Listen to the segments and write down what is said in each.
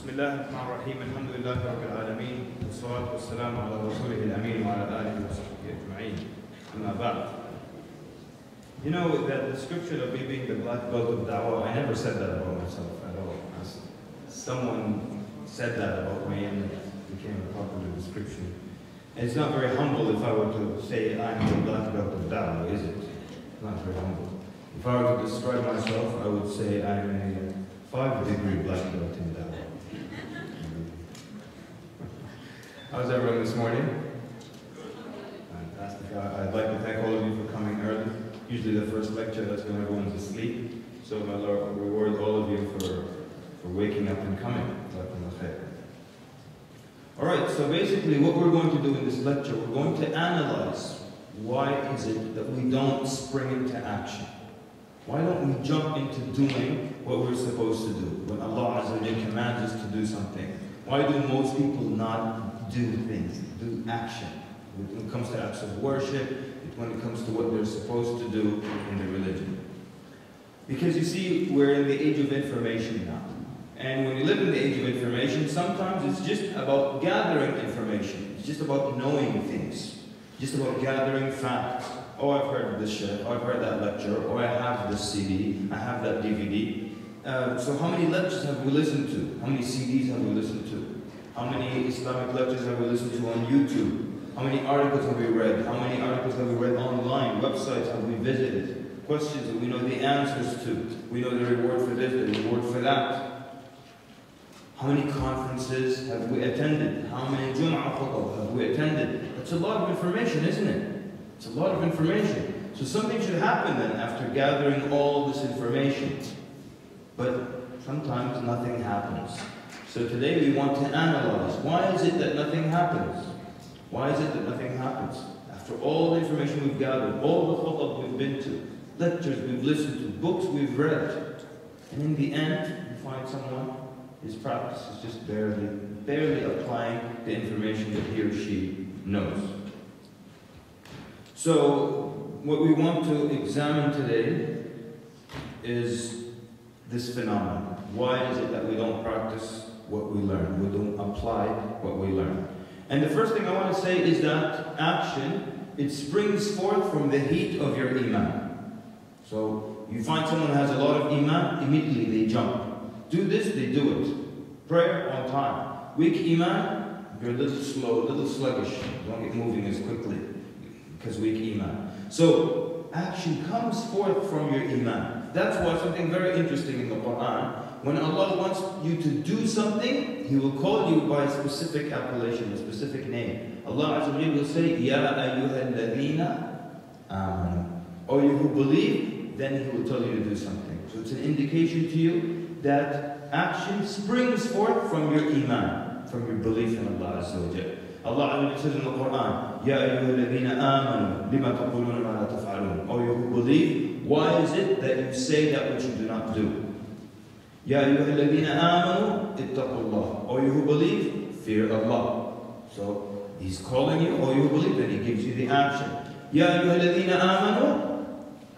بسم الله الرحمن الرحيم الحمد لله رب العالمين والصلاة والسلام على رسوله الأمين وعلى آله وصحبه أجمعين أما بعد. You know that description of me being the black belt of da'wah, I never said that about myself at all. Someone said that about me and it became a popular description. And it's not very humble if I were to say I'm the black belt of da'wah, is it? It's not very humble. If I were to describe myself, I would say I'm a 5-degree black belt in da'wah. How's everyone this morning? Fantastic. I'd like to thank all of you for coming early. Usually the first lecture, that's when everyone's asleep. So may Allah reward all of you for waking up and coming. Alright, so basically what we're going to do in this lecture, we're going to analyze why is it that we don't spring into action. Why don't we jump into doing what we're supposed to do when Allah Azza wa Jalla commands us to do something? Why do most people not do things, do action? When it comes to acts of worship, when it comes to what they're supposed to do in the religion. Because you see, we're in the age of information now. And when you live in the age of information, sometimes it's just about gathering information. It's just about knowing things. Just about gathering facts. Oh, I've heard this shit. Oh, I've heard that lecture. Oh, I have this CD. I have that DVD. So how many lectures have we listened to? How many CDs have we listened to? How many Islamic lectures have we listened to on YouTube? How many articles have we read? How many articles have we read online? Websites have we visited? Questions that we know the answers to. We know the reward for this, the reward for that. How many conferences have we attended? How many Jum'ah khutbah have we attended? That's a lot of information, isn't it? It's a lot of information. So something should happen then after gathering all this information. But sometimes nothing happens. So today we want to analyze, why is it that nothing happens? Why is it that nothing happens? After all the information we've gathered, all the khutbah we've been to, lectures we've listened to, books we've read, and in the end, you find someone, his practice is just barely applying the information that he or she knows. So, what we want to examine today is this phenomenon. Why is it that we don't practice what we learn? We don't apply what we learn. And the first thing I want to say is that action, it springs forth from the heat of your iman. So you find someone who has a lot of iman, immediately they jump. Do this, they do it. Prayer on time. Weak iman, you're a little slow, a little sluggish. Don't get moving as quickly because weak iman. So action comes forth from your iman. That's why something very interesting in the Quran, when Allah wants you to do something, He will call you by a specific appellation, a specific name. Allah Azza wa Jalla will say, Ya ayyuhal ladhina amanu. Or you who believe, then He will tell you to do something. So it's an indication to you that action springs forth from your iman, from your belief in Allah Azza wa Jalla. Allah Azza wa Jalla says in the Quran, Ya ayyuhal ladhina amanu, lima taquluna ma la taf'alun. Or you who believe, why is it that you say that which you do not do? Ya ayyuhalladhina amanu ittaqullah. Or you who believe, fear Allah. So He's calling you, or you who believe, then He gives you the action. Ya ayyuhalladhina amanu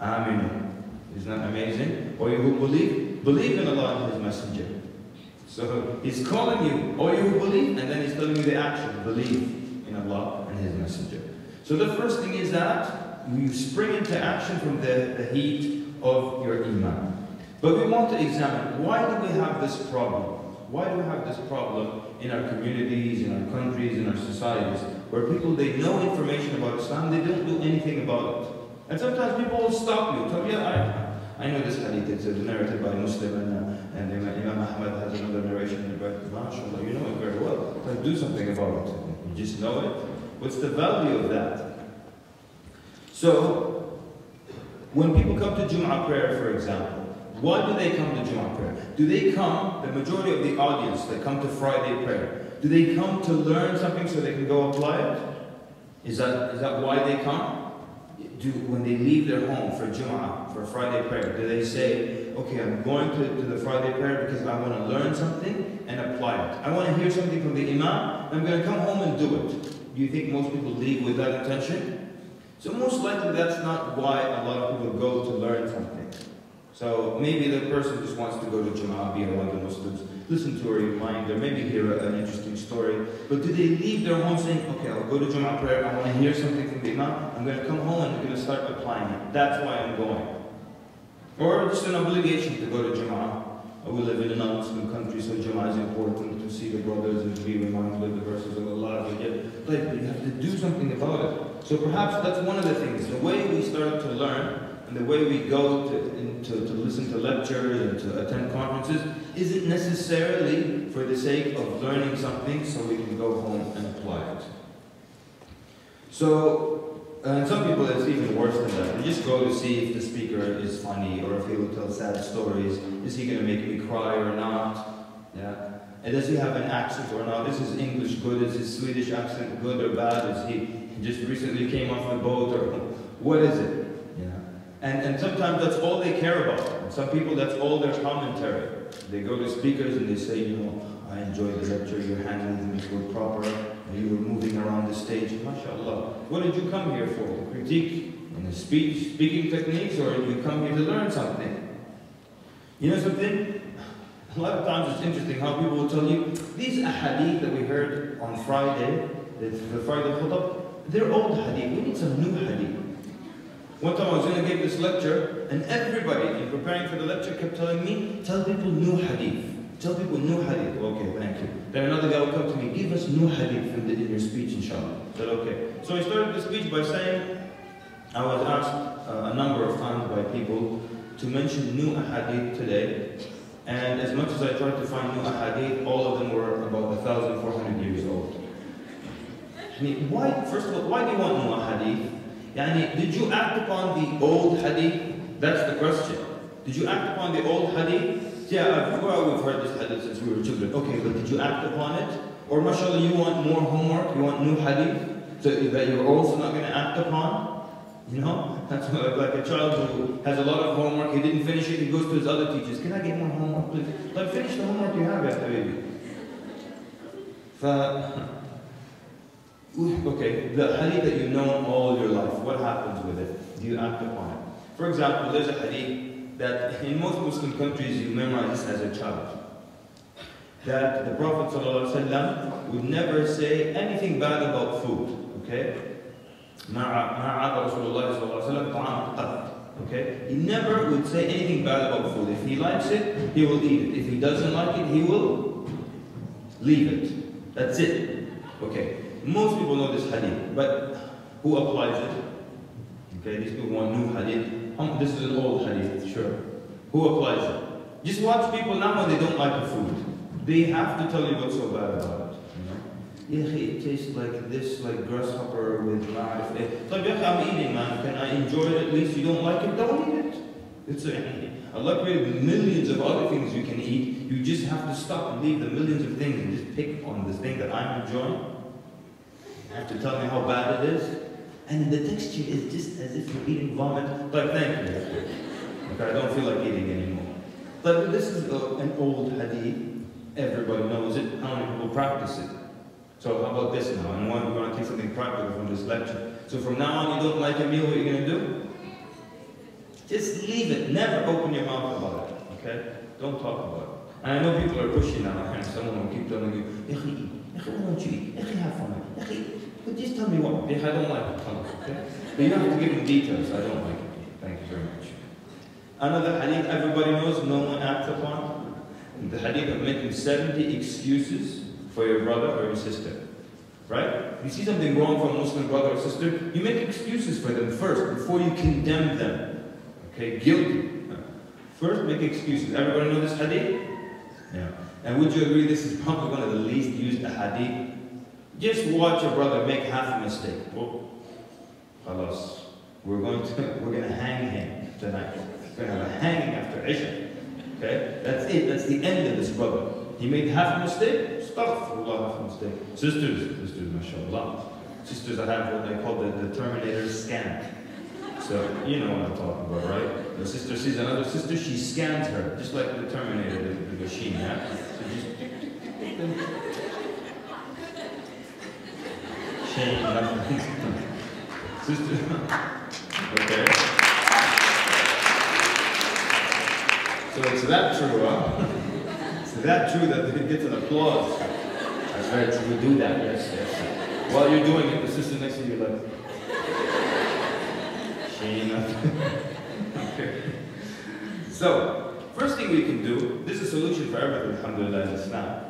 aminu. Isn't that amazing? Or you who believe, believe in Allah and His Messenger. So He's calling you, or you who believe, and then He's telling you the action. Believe in Allah and His Messenger. So the first thing is that you spring into action from the heat of your iman. But we want to examine, why do we have this problem? Why do we have this problem in our communities, in our countries, in our societies, where people, they know information about Islam, they don't do anything about it. And sometimes people will stop you, tell you, yeah, I know this hadith, it's narrated by Muslim, and Imam Ahmad has another narration in the Bible. MashaAllah, you know it very well. But do something about it. You just know it. What's the value of that? So, when people come to Jum'ah prayer, for example, why do they come to Jum'ah prayer? Do they come, the majority of the audience that come to Friday prayer, do they come to learn something so they can go apply it? Is that why they come? When they leave their home for Jum'ah, for Friday prayer, do they say, okay, I'm going to the Friday prayer because I want to learn something and apply it. I want to hear something from the Imam, I'm going to come home and do it. Do you think most people leave with that intention? So most likely that's not why a lot of people go to learn something. So maybe the person just wants to go to Jum'ah, be around the Muslims, listen to or you mind, or maybe hear an interesting story, but do they leave their home saying, okay, I'll go to Jum'ah prayer, I want to hear something from the Imam, I'm going to come home and I'm going to start applying it. That's why I'm going. Or just an obligation to go to Jum'ah. We live in a non-Muslim country, so Jum'ah is important to see the brothers and to be reminded of the verses of Allah. But you have to do something about it. So perhaps that's one of the things. The way we start to learn and the way we go to listen to lectures and to attend conferences isn't necessarily for the sake of learning something so we can go home and apply it. So, and some people, it's even worse than that. They just go to see if the speaker is funny or if he will tell sad stories. Is he going to make me cry or not? Yeah. And does he have an accent or not? Is his English good? Is his Swedish accent good or bad? Is he just recently came off the boat or what is it? Yeah. And sometimes that's all they care about. And some people, that's all their commentary. They go to speakers and they say, you know, I enjoyed the lecture, your handlings were proper, and you were moving around the stage, mashallah. What did you come here for? To critique in the speaking techniques, or did you come here to learn something? You know something? A lot of times it's interesting how people will tell you, these ahadith that we heard on Friday, the Friday khutbah, they're old hadith, we need some new hadith. One time I was going to give this lecture, and everybody in preparing for the lecture kept telling me, tell people new hadith. Tell people new hadith. Okay, thank you. Then another guy will come to me, give us new hadith in your speech, inshallah. I said, okay. So I started the speech by saying, I was asked a number of times by people to mention new ahadith today. And as much as I tried to find new ahadith, all of them were about 1,400 years old. I mean, why, first of all, why do you want new ahadith? Yani, did you act upon the old hadith? That's the question. Did you act upon the old hadith? Yeah, well, we've heard this hadith since we were children. Okay, but did you act upon it? Or mashallah, you want more homework, you want new hadith, so that you're also not going to act upon? You know? That's like a child who has a lot of homework, he didn't finish it, he goes to his other teachers, can I get more homework, please? Like, finish the homework you have, ya baby. Okay, the hadith that you've known all your life, what happens with it? Do you act upon it? For example, there's a hadith that in most Muslim countries you memorize this as a child. That the Prophet ﷺ would never say anything bad about food. Okay? Okay? He never would say anything bad about food. If he likes it, he will eat it. If he doesn't like it, he will leave it. That's it. Okay. Most people know this hadith, but who applies it? Okay, these people want new hadith. This is an old hadith, sure. Who applies it? Just watch people now when they don't like the food. They have to tell you what's so bad about it. You know? It tastes like this, like grasshopper with ma'rif. I'm eating, man. Can I enjoy it at least? You don't like it? Don't eat it. It's Allah created millions of other things you can eat. You just have to stop and leave the millions of things and just pick on this thing that I'm enjoying. You have to tell me how bad it is. And the texture is just as if you're eating vomit. Like, thank you. Okay, I don't feel like eating anymore. But this is an old hadith. Everybody knows it. How many people practice it? So how about this now? And we're going to take something practical from this lecture. So from now on, you don't like a meal, what are you going to do? Just leave it. Never open your mouth about it. Okay? Don't talk about it. And I know people are pushing now. And someone will keep telling you, why don't you eat? Have fun. But just tell me what. I don't like it. Okay? But you don't have to give them details. I don't like it. Thank you very much. Another hadith everybody knows, no one acts upon. The hadith of making 70 excuses for your brother or your sister. Right? You see something wrong from a Muslim brother or sister, you make excuses for them first before you condemn them. Okay? Guilty. First, make excuses. Everybody know this hadith? Yeah. And would you agree this is probably one of the least used hadith? Just watch your brother make half a mistake. Oh, khalas. We're going to hang him tonight. We're going to have a hanging after Isha. Okay? That's it. That's the end of this brother. He made half a mistake. Astaghfirullah, half a mistake. Sisters, mashallah. Sisters, I have what they call the Terminator scan. So, you know what I'm talking about, right? The sister sees another sister, she scans her, just like the Terminator, the machine, yeah? So just... Shame, nothing. Sister... Okay. So it's that true, huh? So that true that it gets an applause? That's very true. We do that, yes, yes. While you're doing it, the sister next to you like, okay. So, first thing we can do, this is a solution for everything, alhamdulillah, in Islam.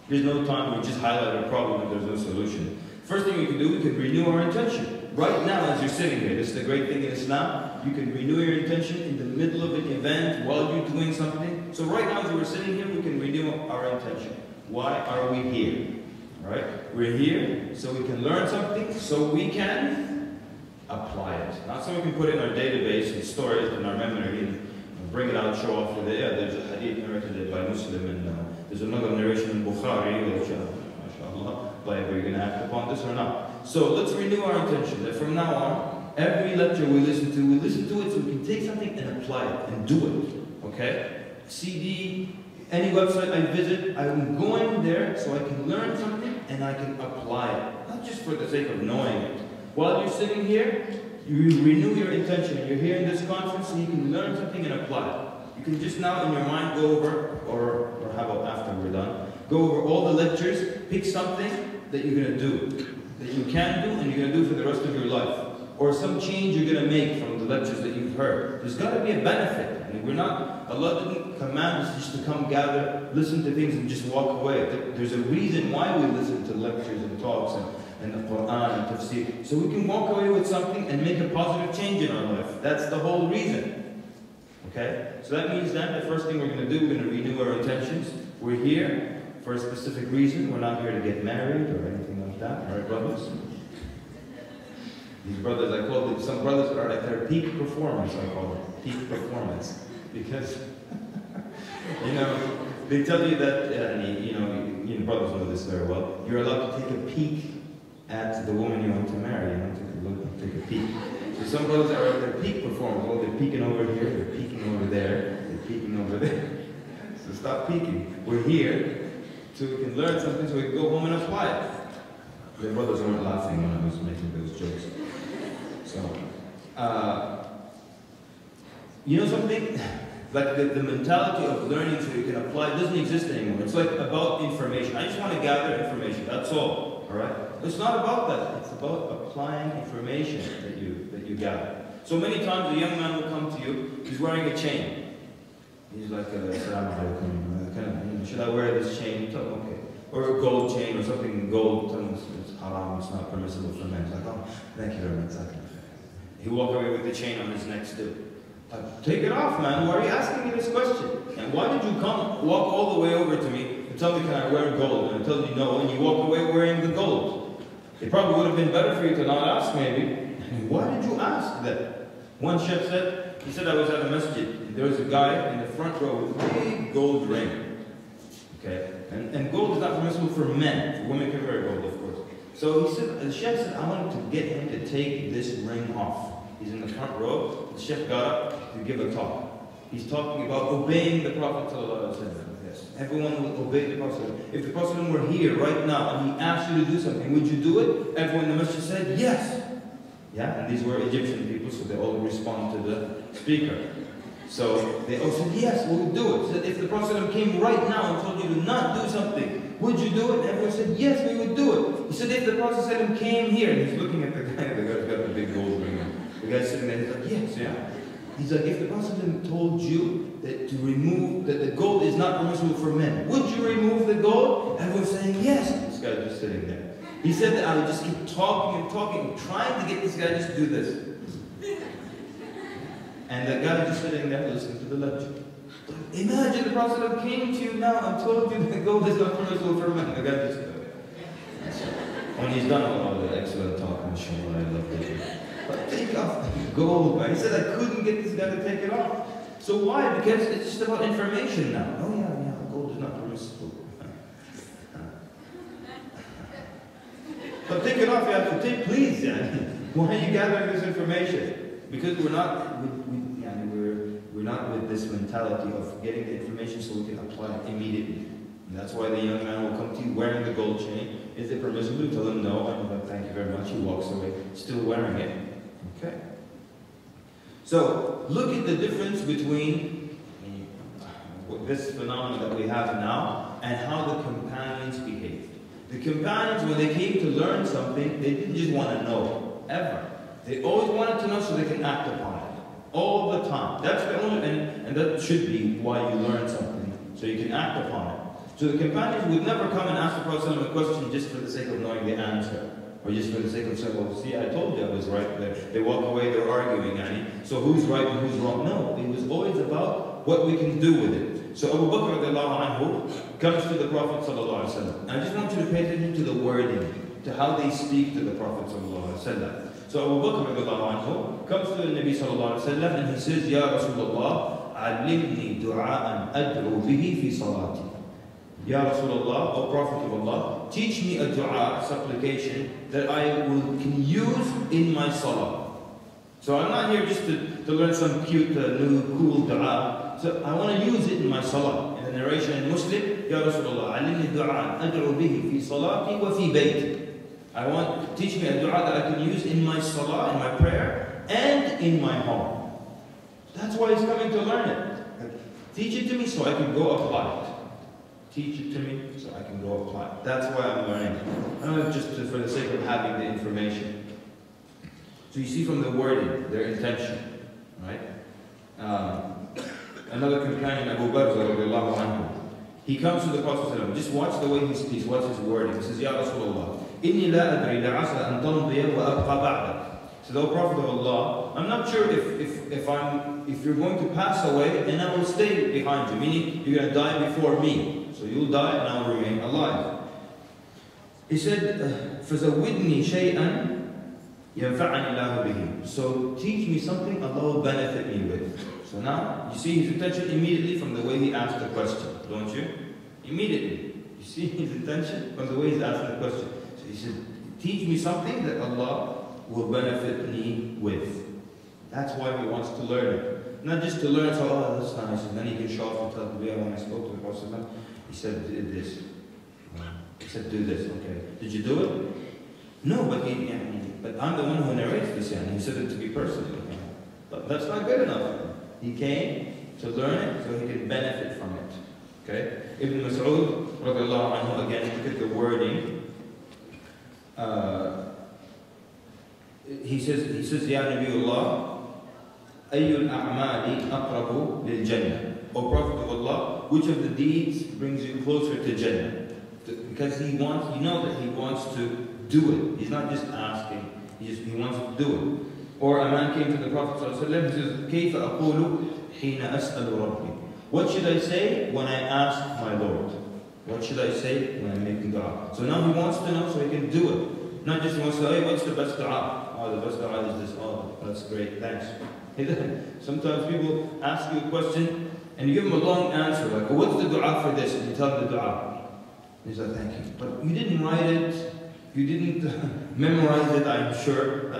There's no time we just highlight a problem and there's no solution. First thing we can do, we can renew our intention. Right now, as you're sitting here, this is the great thing in Islam, you can renew your intention in the middle of an event, while you're doing something. So right now, as we're sitting here, we can renew our intention. Why are we here? Right? We're here so we can learn something, so we can apply it. Not so we can put it in our database and store it in our memory and bring it out, show off with it. Yeah, there's a hadith narrated by Muslim, and there's another narration in Bukhari, which, mashallah, whether you're going to act upon this or not. So let's renew our intention that from now on, every lecture we listen to it so we can take something and apply it and do it. Okay? CD, any website I visit, I'm going there so I can learn something and I can apply it. Not just for the sake of knowing it. While you're sitting here, you renew your intention. You're here in this conference so you can learn something and apply it. You can just now in your mind go over, or how about after we're done, go over all the lectures, pick something that you're going to do, that you can do and you're going to do for the rest of your life. Or some change you're going to make from the lectures that you've heard. There's got to be a benefit. I mean, Allah didn't command us just to come gather, listen to things and just walk away. There's a reason why we listen to lectures and talks and the Quran and tafsir. So we can walk away with something and make a positive change in our life. That's the whole reason. Okay? So that means then the first thing we're going to do, we're going to renew our intentions. We're here for a specific reason. We're not here to get married or anything like that. All right, brothers? These brothers, I call them, some brothers are at their peak performance, I call them. Peak performance. Because, you know, they tell you that, you know, brothers know this very well, you're allowed to take a peek at the woman you want to marry, you know, take a look, take a peek. So some brothers are at their peak performance. Well, they're peeking over here, they're peeking over there, they're peeking over there. So stop peeking. We're here so we can learn something so we can go home and apply it. The brothers weren't laughing when I was making those jokes. So, you know something? Like the mentality of learning so you can apply doesn't exist anymore. It's like about information. I just want to gather information, that's all. Alright? It's not about that. It's about applying information that you gather. So many times a young man will come to you, he's wearing a chain. He's like, Assalamu alaikum, should I wear this chain? Okay. Or a gold chain or something gold, it's haram, it's not permissible for men. It's like, oh, thank you very much. He walk away with the chain on his neck still. Take it off, man. Why are you asking me this question? And why did you walk all the way over to me and tell me, can I wear gold? And I tell you no, and you walk away wearing the gold. It probably would have been better for you to not ask, maybe. And why did you ask that? One sheikh said, he said I was at a masjid, and there was a guy in the front row with a big gold ring. Okay? And gold is not permissible for men. For women can wear gold, of course. So he said, the sheikh said, I wanted to get him to take this ring off. He's in the front row. The sheikh got up to give a talk. He's talking about obeying the Prophet ﷺ. Yes. Everyone will obey the Prophet. If the Prophet were here right now and he asked you to do something, would you do it? Everyone in the masjid said, yes. Yeah, and these were Egyptian people, so they all respond to the speaker. So they all said, yes, we would do it. So if the Prophet came right now and told you to not do something, would you do it? And everyone said, yes, we would do it. He said, if the Prophet came here, and he's looking at the guy, the guy's got the big gold ring on. The guy's sitting there, he's like, yes, yeah. He's like, if the Prophet told you that to remove, that the gold is not permissible for men, would you remove the gold? Everyone's saying, yes. This guy's just sitting there. He said that I would just keep talking and talking, trying to get this guy just to do this. And that guy just sitting there listening to the lecture. Imagine the Prophet came to you now and told you that gold is not permissible for men. The guy just when he's done all the excellent talk, mashallah, I love it. But take off the gold, man. He said I couldn't get this guy to take it off. So why? Because it's just about information now. Oh yeah, gold is not permissible. But take it off, you have to take, please. Why are you gathering this information? Because we're not with this mentality of getting the information so we can apply it immediately. And that's why the young man will come to you wearing the gold chain. Is it permissible? You tell him no, and like, thank you very much. He walks away, still wearing it. Okay. So look at the difference between this phenomenon that we have now and how the companions behaved. The companions, when they came to learn something, they didn't just want to know, ever. They always wanted to know so they can act upon it. All the time. That's the only, and that should be why you learn something, so you can act upon it. So the companions would never come and ask the Prophet a question just for the sake of knowing the answer. Or just for the sake of saying, well, see, I told you I was right. They walk away, they're arguing, so who's right and who's wrong? No, it was always about what we can do with it. So Abu Bakr radiallahu anhu comes to the Prophet sallallahu alaihi wasallam. And I just want you to pay attention to the wording, to how they speak to the Prophet sallallahu alaihi wasallam. So Abu Bakr radiallahu anhu comes to the Nabi sallallahu alaihi wasallam and he says, Ya Rasulullah, علمني دعاء أدعو به في صلاتي. Ya Rasulullah, O Prophet of Allah, teach me a dua, supplication, that I can use in my salah. So I'm not here just to learn some cute, new, cool dua. So I want to use it in my salah. In the narration in Muslim, Ya Rasulullah, علمني دعاء أدعو به في صلاتي وفي بيتي. I want, teach me a dua that I can use in my salah, in my prayer, and in my home. That's why he's coming to learn it. Teach it to me so I can go apply it. Teach it to me so I can go apply it. That's why I'm learning. Not just for the sake of having the information. So you see from the wording, their intention. Right? Another companion, Abu Bakr radiallahu anhu, he comes to the Prophet, just watch the way he speaks, watch his wording. He says, Ya Rasulullah, إِنِّي لَا أَدْرِي لَعَسَىٰ أَن تَمْضِيَ وَأَبْقَى بَعْدَكَ. So, O Prophet of Allah, I'm not sure if you're going to pass away and I will stay behind you, meaning you're going to die before me. So you'll die and I will remain alive. He said, فَزَوِّدْنِي شَيْئًا يَنْفَعَنِ اللَّهُ بِهِ. So teach me something Allah will benefit me with. So now, you see his intention immediately from the way he asked the question, don't you? Immediately. You see his intention from the way he's asking the question. So he said, teach me something that Allah will benefit me with. That's why he wants to learn it. Not just to learn, so, oh, that's nice, and then he can show off and tell the way when I spoke to the Prophet, he said, did this. He said, do this, okay. Did you do it? No, but I'm the one who narrates this, and he said it to be personal. But that's not good enough. He came to learn it so he could benefit from it. Okay? Ibn Mas'ud, radiallahu anhu, again, look at the wording. He says, Ya Nabiullah, Ayyul a'mali aqrabu lil Jannah. O Prophet of Allah, which of the deeds brings you closer to Jannah? Because he wants, you know that he wants to do it. He's not just asking, he wants to do it. Or a man came to the Prophet ﷺ, he says, كيف أقول حين أسأل ربي? What should I say when I ask my Lord? What should I say when I'm making dua? So now he wants to know so he can do it. Not just he wants to say, hey, what's the best dua? Oh, the best dua is this. Oh, that's great, thanks. Sometimes people ask you a question and you give them a long answer, like, oh, what's the dua for this? And you tell them the dua. He's like, thank you. But you didn't write it, you didn't memorize it, I'm sure.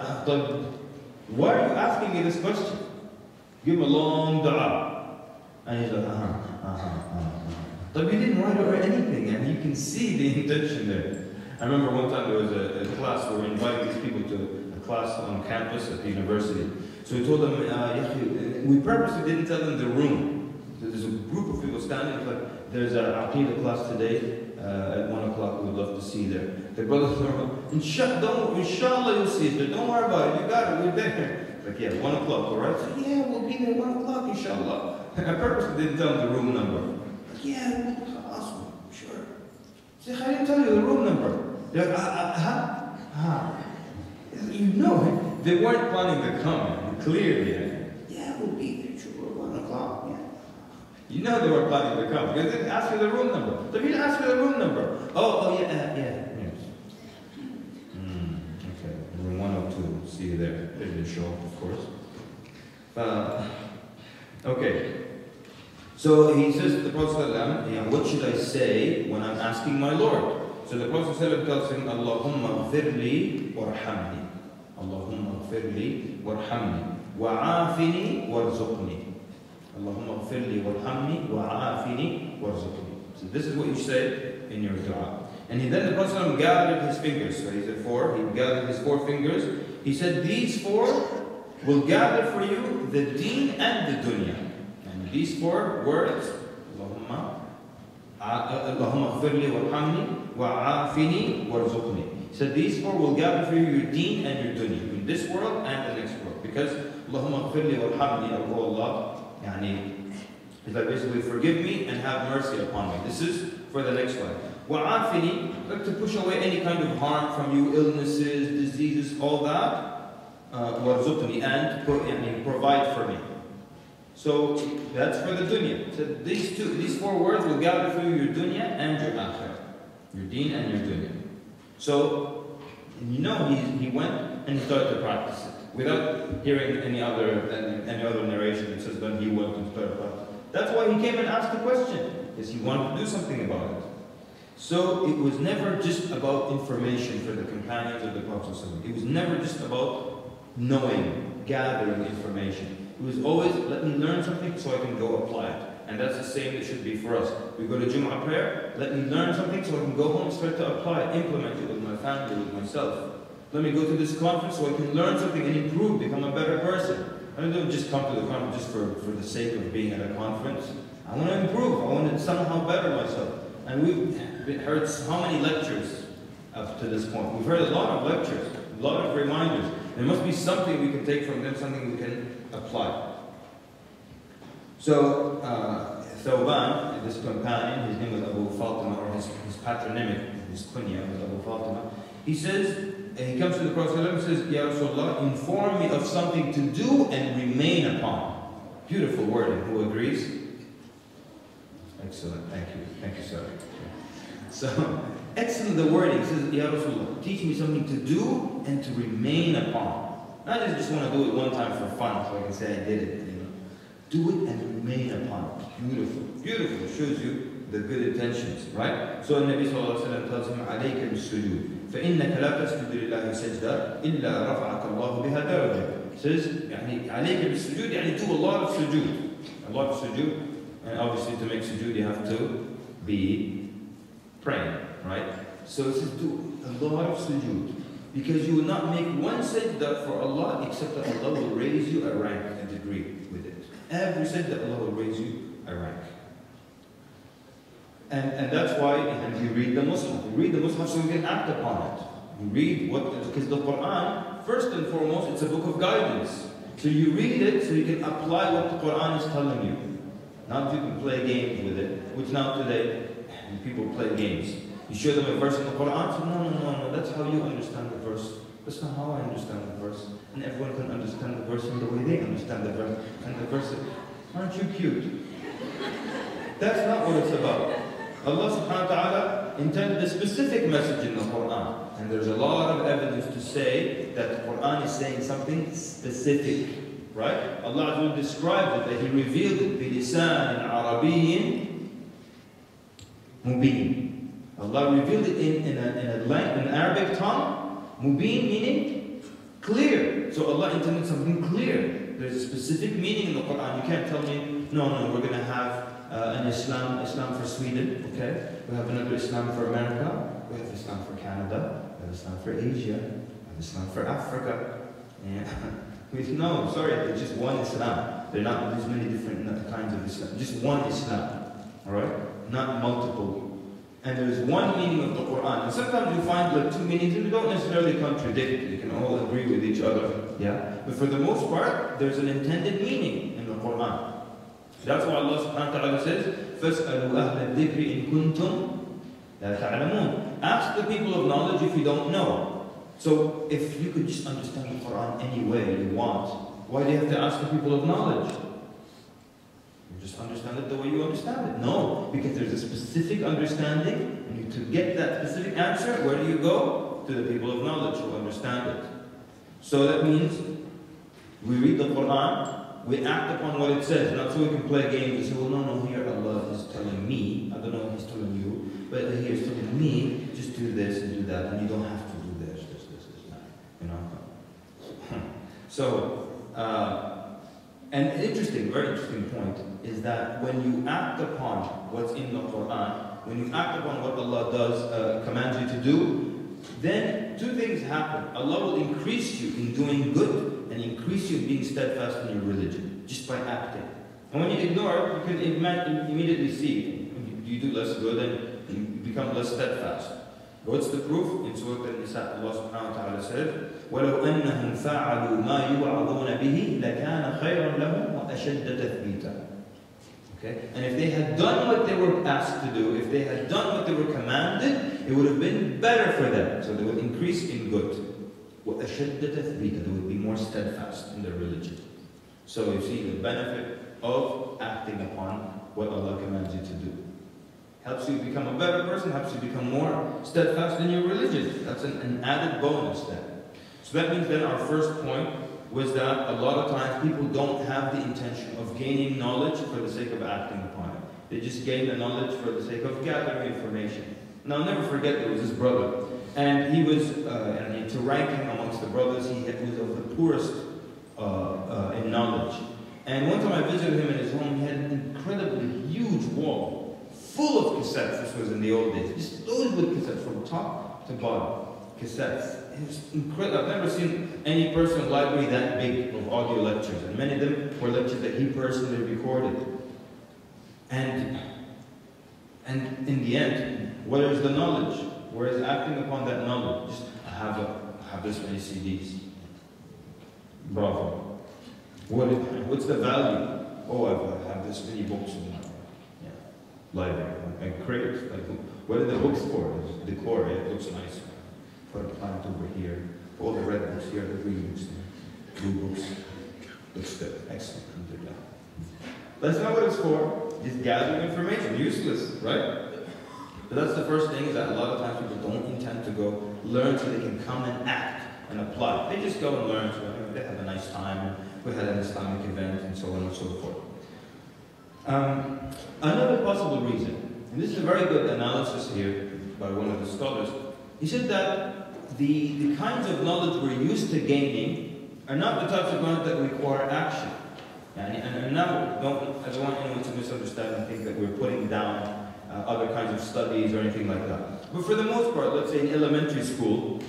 Why are you asking me this question? Give him a long dua. And he's like, But you didn't write it or anything, and you can see the intention there. I remember one time there was a class where we invited these people to a class on campus at the university. So we told them, we purposely didn't tell them the room. So there's a group of people standing, like, there's an Aqidah class today at 1 o'clock, we would love to see you there. The brothers are, inshallah you'll see it, don't worry about it, you got it, we're there. Like, yeah, 1 o'clock, alright? So, yeah, we'll be there 1 o'clock, inshallah. And I purposely didn't tell them the room number. Like, yeah, awesome, sure. Say, I didn't tell you the room number. They're like, You know, they weren't planning to come, clearly. Yeah, we'll be there, sure, 1 o'clock, yeah. You know they were planning to come, because they didn't ask for the room number. So if you didn't ask for the room number, yeah. Okay, room 102, see you there. They didn't show up, of course. Okay. So he says to the Prophet, what should I say when I'm asking my Lord? So the Prophet tells him, Allahumma gfirli warhamni. Allahumma gfirli warhamni. Wa'afini warzuqni. Allahumma gfirli warhamni. Wa'afini warzuqni. So this is what you say in your dua. And then the Prophet gathered his fingers. So he said 4. He gathered his 4 fingers. He said, these 4 will gather for you the deen and the dunya. And these 4 words, Allahumma ighfirli warhamni wa'afini warzuqni. He said these four will gather for you your deen and your dunya, in this world and the next world. Because Allahumma ighfirli warhamni, oh Allah, is like basically forgive me and have mercy upon me. This is for the next life. Wa'afini, like to push away any kind of harm from you, illnesses, diseases, all that. Warzuqni, and provide for me. So that's for the dunya. So these four words will gather for you your dunya and your akhirah, your deen and your dunya. So he went and he started to practice it without hearing any other narration that says then he went and started practicing. That's why he came and asked the question, because he wanted to do something about it. So it was never just about information for the companions of the Prophet. It was never just about knowing, gathering information. It was always, let me learn something so I can go apply it. And that's the same it should be for us. We go to Jum'ah prayer, let me learn something so I can go home and start to apply it, implement it with my family, with myself. Let me go to this conference so I can learn something and improve, become a better person. I don't just come to the conference just for the sake of being at a conference. I want to improve, I want to somehow better myself. And we've heard how many lectures up to this point. We've heard a lot of lectures, a lot of reminders. There must be something we can take from them, something we can apply. So, Thawban, this companion, his name was Abu Fatima, or his patronymic, his kunya was Abu Fatima. He says, he comes to the Prophet and says, Ya Rasulullah, inform me of something to do and remain upon. Beautiful wording. Who agrees? Excellent. Thank you. Thank you, sir. So, excellent the wording. He says, Ya Rasulullah, teach me something to do and to remain upon. Not just want to do it one time for fun, so I can say I did it. Do it and remain upon it. Beautiful. Beautiful. It shows you the good intentions, right? So Nabi sallallahu alayhi wa sallam tells him, عليك بالسجود فإنك لا تسجد لله سجدة إلا رفعك الله بها درجة. He says, عليك بالسجود, do a lot of sujood. A lot of sujood. And obviously to make sujood you have to be praying, right? So it says do a lot of sujood. Because you will not make one sajda for Allah except that Allah will raise you a rank, a degree with it. Every sajda Allah will raise you a rank. And that's why you read the Mus'haf. You read the Mus'haf so you can act upon it. You read because the Quran, first and foremost, it's a book of guidance. So you read it so you can apply what the Quran is telling you. Not you can play games with it, which now today people play games. You show them a verse in the Quran, so no, that's how you understand the verse. That's not how I understand the verse. And everyone can understand the verse in the way they understand the verse. And the verse says, aren't you cute? That's not what it's about. Allah subhanahu wa ta'ala intended a specific message in the Quran. And there's a lot of evidence to say that the Quran is saying something specific. Right? Allah described it, that He revealed it, بِلِسَانٍ عَرَبِيٍّ مُبِينٍ. Allah revealed it in an Arabic tongue. Mubin meaning clear. So Allah intended something clear. There's a specific meaning in the Quran. You can't tell me, no, we're going to have an Islam for Sweden, okay? We have another Islam for America. We have Islam for Canada. We have Islam for Asia. We have Islam for Africa. Yeah. No, sorry, there's just one Islam. There are not there's many different kinds of Islam. Just one Islam, all right? Not multiple. And there's one meaning of the Quran. And sometimes you find like two meanings and they don't necessarily contradict. They can all agree with each other. Yeah? But for the most part, there's an intended meaning in the Quran. That's why Allah subhanahu wa ta'ala says, فَاسْأَلُوا أَهْلَ الذِّكْرِ إِن كُنْتُمْ لَا تَعْلَمُونَ. Ask the people of knowledge if you don't know. So if you could just understand the Quran any way you want, why do you have to ask the people of knowledge? You just understand it the way you understand it. No, because there's a specific understanding, and to get that specific answer, where do you go? To the people of knowledge who understand it. So that means we read the Quran, we act upon what it says, not so we can play games and say, well, no, here Allah is telling me, I don't know what He's telling you, but He is telling me, just do this and do that, and you don't have to do this, that, you know. So, an interesting, very interesting point is that when you act upon what's in the Quran, when you act upon what Allah does, commands you to do, then two things happen. Allah will increase you in doing good and increase you in being steadfast in your religion, just by acting. And when you ignore it, you can immediately see you do less good and you become less steadfast. What's the proof? In Surah An-Nisa, Allah subhanahu wa ta'ala said, وَلَوْ أَنَّهُمْ فَعَلُوا مَا يُوعَظُونَ بِهِ لَكَانَ خَيْرًا لَهُمْ وَأَشَدَّ تَثْبِيتًا. Okay? And if they had done what they were asked to do, if they had done what they were commanded, it would have been better for them. So they would increase in good. وَأَشَدَّ تَثْبِيتًا. They would be more steadfast in their religion. So you see the benefit of acting upon what Allah commands you to do. Helps you become a better person, helps you become more steadfast in your religion. That's an added bonus there. So that means then our first point was that a lot of times people don't have the intention of gaining knowledge for the sake of acting upon it. They just gain the knowledge for the sake of gathering information. And I'll never forget, there was this brother, and he was, to rank him amongst the brothers, he was of the poorest in knowledge. And one time I visited him in his home, he had an incredibly huge wall full of cassettes. This was in the old days, just loaded with cassettes from top to bottom. Cassettes. It was incredible. I've never seen any personal library that big of audio lectures, and many of them were lectures that he personally recorded. And in the end, where is the knowledge? Where is acting upon that knowledge? Just I have this many CDs. Bravo. What's the value? Oh, I have this many books in my library. I crave. What are the books for? It's decor. It looks nice. Put a plant over here. All the red books here, the green books there. Blue books. Looks good. Excellent. That's not what it's for. Just gathering information. Useless, right? But that's the first thing, is that a lot of times people don't intend to go learn so they can come and act and apply. They just go and learn. So they have a nice time. And we had an Islamic event and so on and so forth. Another possible reason, and this is a very good analysis here by one of the scholars, he said that the kinds of knowledge we're used to gaining are not the types of knowledge that require action. And now, I don't want anyone to misunderstand and think that we're putting down other kinds of studies or anything like that. But for the most part, let's say in elementary school,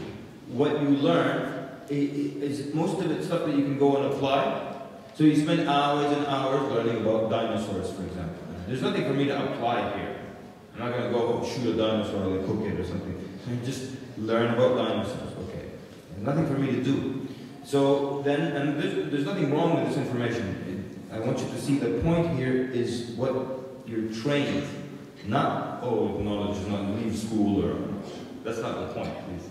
what you learn is most of it stuff that you can go and apply. So you spend hours and hours learning about dinosaurs, for example. There's nothing for me to apply here. I'm not going to go shoot a dinosaur or cook it or something. So just learn about dinosaurs, okay. There's nothing for me to do. So then, and there's nothing wrong with this information. I want you to see the point here is what you're trained. Not, oh, knowledge is not leave school or, that's not the point, please.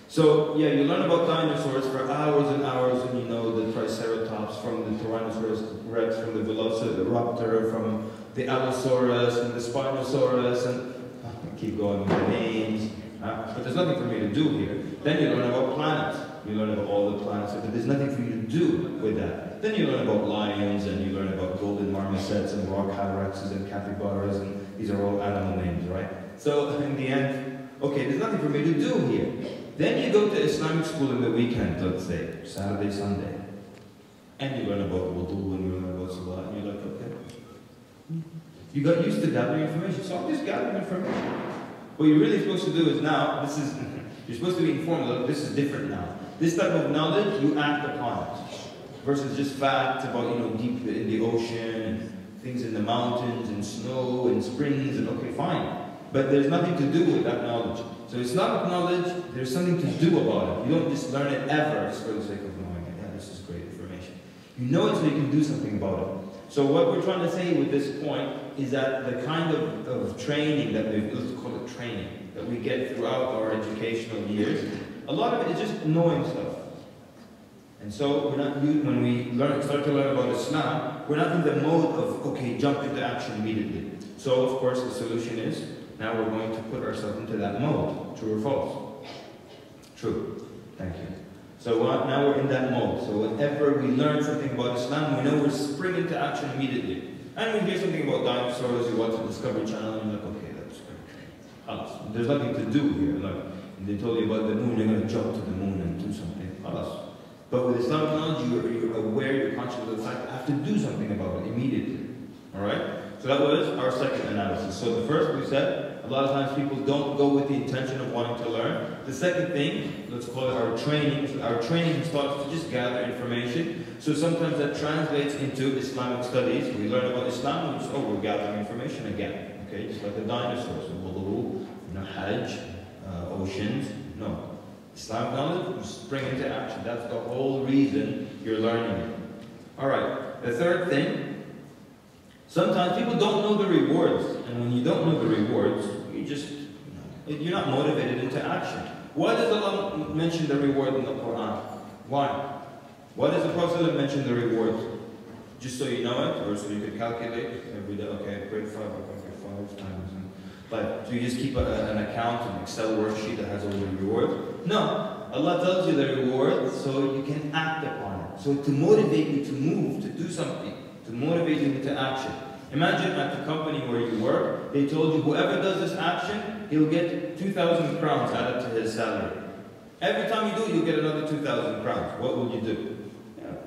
So, yeah, you learn about dinosaurs for hours and hours, and you know the Triceratops from the Tyrannosaurus Rex, from the Velociraptor, from the Allosaurus, and the Spinosaurus, and keep going with the names. But there's nothing for me to do here. Then you learn about planets. You learn about all the planets, but there's nothing for you to do with that. Then you learn about lions, and you learn about golden marmosets, and rock hyraxes, and capybaras, and these are all animal names, right? So, in the end, okay, there's nothing for me to do here. Then you go to Islamic school in the weekend, let's say, Saturday, Sunday. And you learn about wudu, and you learn about salah, and you're like, okay. You got used to gathering information, so I'm just gathering information. What you're really supposed to do is now, you're supposed to be informed that this is different now. This type of knowledge, you act upon it. Versus just facts about, deep in the ocean, and things in the mountains, and snow, and springs, and okay, fine. But there's nothing to do with that knowledge. So Islamic knowledge, there's something to do about it. You don't just learn it ever just for the sake of knowing it. Yeah, this is great information. You know it so you can do something about it. So what we're trying to say with this point is that the kind of training that let's call it training, that we get throughout our educational years, a lot of it is just knowing stuff. And so when we start to learn about Islam, we're not in the mode of, okay, jump into action immediately. So of course the solution is, now we're going to put ourselves into that mode. True or false? True. Thank you. So now we're in that mode. So whenever we learn something about Islam, we know we're springing into action immediately. And we hear something about dinosaurs, you watch the Discovery Channel, and you're like, okay, that's great. There's nothing to do here. Like, they told you about the moon, you're going to jump to the moon and do something. But with Islamic knowledge, you're aware, you're conscious of the fact that I have to do something about it immediately. Alright? So that was our second analysis. So the first we said, A lot of times people don't go with the intention of wanting to learn. The second thing, let's call it our training. Our training starts to just gather information. So sometimes that translates into Islamic studies. We learn about Islam, we just, we're gathering information again. Okay, just like the dinosaurs, wudu, Hajj, oceans. No. Islamic knowledge, you spring into action. That's the whole reason you're learning it. Alright, the third thing, sometimes people don't know the rewards. And when you don't know the rewards, you're not motivated into action. Why does Allah mention the reward in the Quran? Why? Why does the Prophet mention the rewards? Just so you know it, or so you can calculate every day, okay, I prayed 5 times. But do you just keep an account, an Excel worksheet that has all the rewards? No. Allah tells you the reward so you can act upon it. So to motivate you to move, to do something, to motivate you into action. Imagine at the company where you work, they told you whoever does this action, he'll get 2,000 crowns added to his salary. Every time you do it, you'll get another 2,000 crowns. What will you do?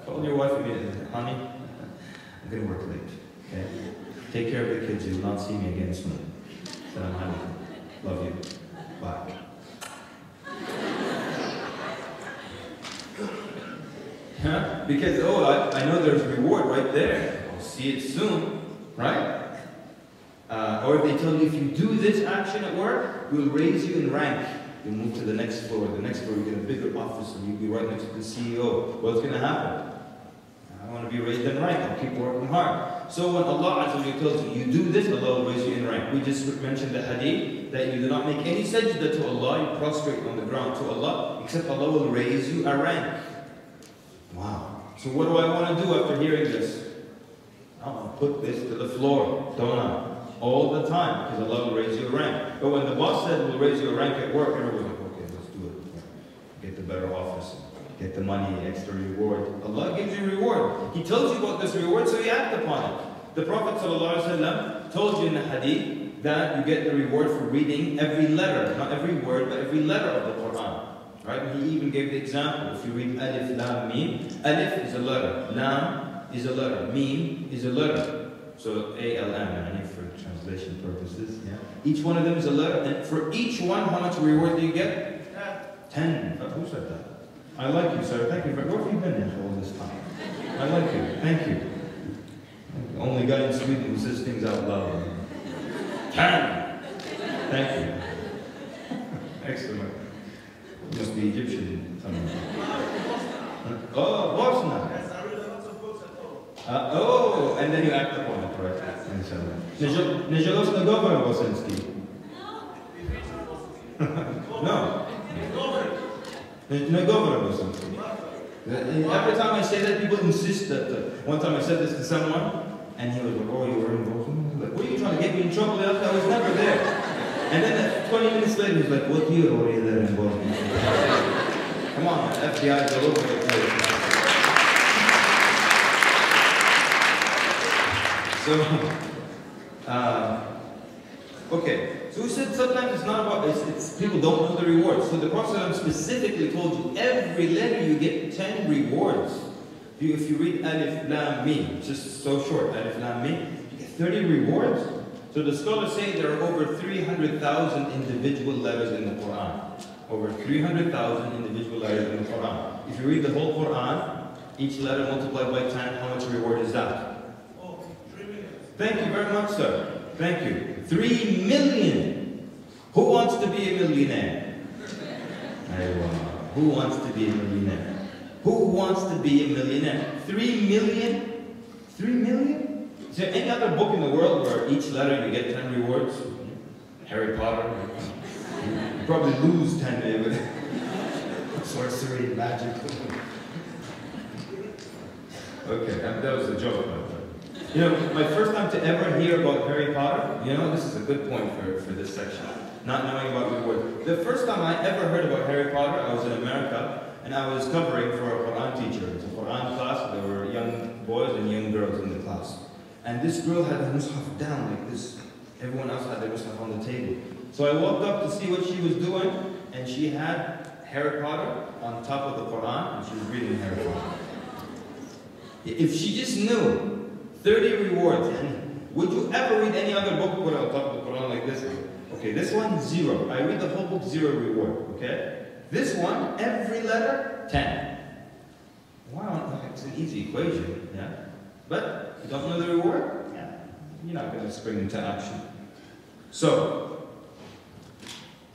Call your wife immediately. Honey, I'm going to work late. Okay? Take care of the kids. You'll not see me again soon. Love you. Bye. Huh? Because, I know there's reward right there. I'll see it soon. Right? Or if they tell you if you do this action at work, we'll raise you in rank. You'll move to the next floor. The next floor, you get a bigger office and you'll be right next to the CEO. What's going to happen? I want to be raised in rank. I'll keep working hard. So when Allah Azza wa tells you, you do this, Allah will raise you in rank. We just mentioned the hadith that you do not make any sajda to Allah, you prostrate on the ground to Allah, except Allah will raise you a rank. Wow. So what do I want to do after hearing this? I want to put this to the floor, don't I? All the time, because Allah will raise you a rank. But when the boss said we'll raise you a rank at work, everyone's like, okay, let's do it. Get the better office. Get the money, extra reward. Allah gives you reward. He tells you about this reward, so you act upon it. The Prophet ﷺ told you in the hadith that you get the reward for reading every letter, not every word, but every letter of the Quran. Right? And he even gave the example. If you read Alif, Lam, Mim, Alif is a letter, Lam is a letter, Mim is a letter. So A-L-M, for translation purposes. Yeah. Each one of them is a letter, and for each one, how much reward do you get? 10. Who said that? I like you, sir. Thank you. Where have you been in all this time? I like you. Thank you. The only guy in Sweden who says things out loud. 10. Thank you. Excellent. You must be Egyptian. Oh, Bosnia. Yes, I read lots of books at home. And then you act upon it, right? Nie żałosny governor bosenski. No. No governor bosenski. Every time I say that, people insist that. One time I said this to someone, and he was like, oh, you were in Boston? Like, what are you trying to get me in trouble? I was never there. And then 20 minutes later, he's like, what year were you there in Boston? Come on, FBI is all over the place. Okay, so we said sometimes it's not about, it's people don't know the rewards. So the Prophet specifically told you, every letter you get 10 rewards. If you read Alif, Lam, Mim, just so short, Alif, Lam, Mim, you get 30 rewards. So the scholars say there are over 300,000 individual letters in the Quran. Over 300,000 individual letters in the Quran. If you read the whole Quran, each letter multiplied by 10, how much reward is that? Oh, 3 million. Thank you very much, sir. Thank you. 3 million. Who wants to be a millionaire? Who wants to be a millionaire? Who wants to be a millionaire? 3 million? 3 million? Is there any other book in the world where each letter you get 10 rewards? Harry Potter? You probably lose 10 maybe. Sorcery, magic. Okay, that was a joke. You know, my first time to ever hear about Harry Potter, you know, this is a good point for this section. Not knowing about reward. The first time I ever heard about Harry Potter, I was in America, and I was covering for a Quran teacher. It was a Quran class. There were young boys and young girls in the class. And this girl had her mushaf down like this. Everyone else had their mushaf on the table. So I walked up to see what she was doing, and she had Harry Potter on top of the Quran, and she was reading Harry Potter. If she just knew 30 rewards, and would you ever read any other book put on top of the Quran like this? Okay, this one, 0. I read the whole book, 0 reward. Okay? This one, every letter, 10. Wow, it's an easy equation, yeah? But you don't know the reward? Yeah, you're not going to spring into action. So,